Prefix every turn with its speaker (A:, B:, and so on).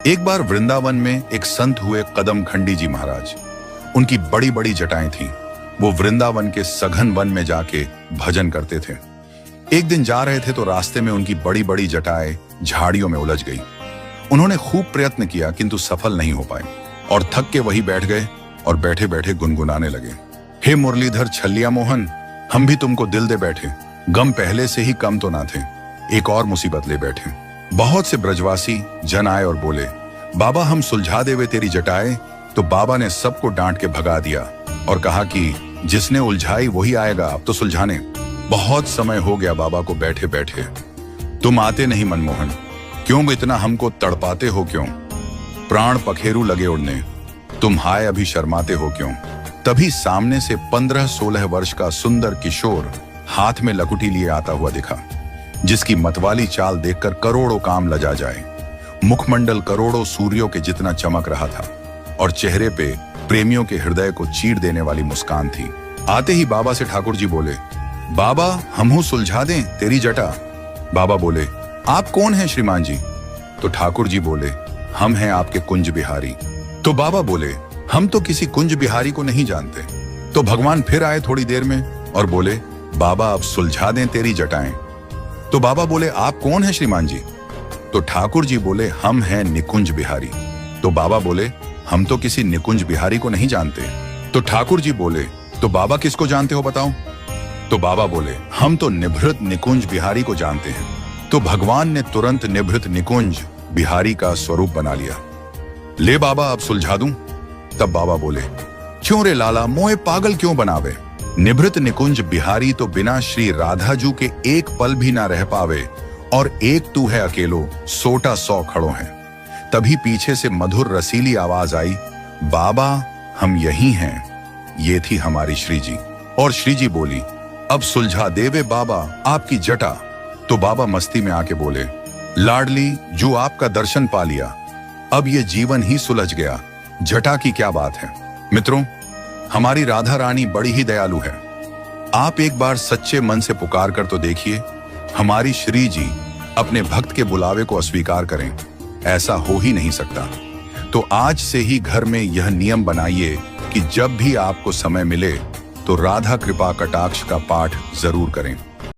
A: एक बार वृंदावन में एक संत हुए कदम खंडी जी महाराज। उनकी बड़ी बड़ी जटाएं थीं। वो वृंदावन के सघन वन में जाके भजन करते थे। एक दिन जा रहे थे तो रास्ते में उनकी बड़ी बड़ी जटाएं झाड़ियों में उलझ गई। उन्होंने खूब प्रयत्न किया किंतु सफल नहीं हो पाए और थक के वहीं बैठ गए और बैठे बैठे गुनगुनाने लगे, हे मुरलीधर छल्लिया मोहन, हम भी तुमको दिल दे बैठे, गम पहले से ही कम तो ना थे, एक और मुसीबत ले बैठे। बहुत से ब्रजवासी जन आए और बोले, बाबा हम सुलझा देवे तेरी जटाएं। तो बाबा ने सबको डांट के भगा दिया और कहा कि जिसने उलझाई वही आएगा अब तो सुलझाने। बहुत समय हो गया बाबा को बैठे बैठे, तुम आते नहीं मनमोहन, क्यों इतना हमको तड़पाते हो क्यों, प्राण पखेरु लगे उड़ने, तुम हाय अभी शर्माते हो क्यों। तभी सामने से 15-16 वर्ष का सुंदर किशोर हाथ में लकुटी लिए आता हुआ दिखा, जिसकी मतवाली चाल देखकर करोड़ों काम लजा जाए। मुखमंडल करोड़ों सूर्यों के जितना चमक रहा था और चेहरे पे प्रेमियों के हृदय को चीर देने वाली मुस्कान थी। आते ही बाबा से ठाकुर जी बोले, बाबा हमहू सुलझा दें तेरी जटा। बाबा बोले, आप कौन हैं श्रीमान जी। तो ठाकुर जी बोले, हम हैं आपके कुंज बिहारी। तो बाबा बोले, हम तो किसी कुंज बिहारी को नहीं जानते। तो भगवान फिर आए थोड़ी देर में और बोले, बाबा अब सुलझा दें तेरी जटाएं। तो बाबा बोले, आप कौन हैं श्रीमान जी। तो ठाकुर जी बोले, हम हैं निकुंज बिहारी। तो बाबा बोले, हम तो किसी निकुंज बिहारी को नहीं जानते। तो ठाकुर जी बोले, तो बाबा किसको जानते हो बताओ। तो बाबा बोले, हम तो निभृत निकुंज बिहारी को जानते हैं। तो भगवान ने तुरंत निभृत निकुंज बिहारी का स्वरूप बना लिया। ले बाबा अब सुलझा दूं। तब बाबा बोले, क्यों रे लाला मोए पागल क्यों बनावे, निभृत निकुंज बिहारी तो बिना श्री राधाजू के एक पल भी ना रह पावे, और एक तू है अकेलो सोटा 100 खड़ो हैं। तभी पीछे से मधुर रसीली आवाज आई, बाबा हम यही हैं। ये थी हमारी श्री जी। और श्री जी बोली, अब सुलझा देवे बाबा आपकी जटा। तो बाबा मस्ती में आके बोले, लाडली जो आपका दर्शन पा लिया, अब ये जीवन ही सुलझ गया, जटा की क्या बात है। मित्रों, हमारी राधा रानी बड़ी ही दयालु है। आप एक बार सच्चे मन से पुकार कर तो देखिए, हमारी श्री जी अपने भक्त के बुलावे को अस्वीकार करें, ऐसा हो ही नहीं सकता। तो आज से ही घर में यह नियम बनाइए कि जब भी आपको समय मिले तो राधा कृपा कटाक्ष का पाठ जरूर करें।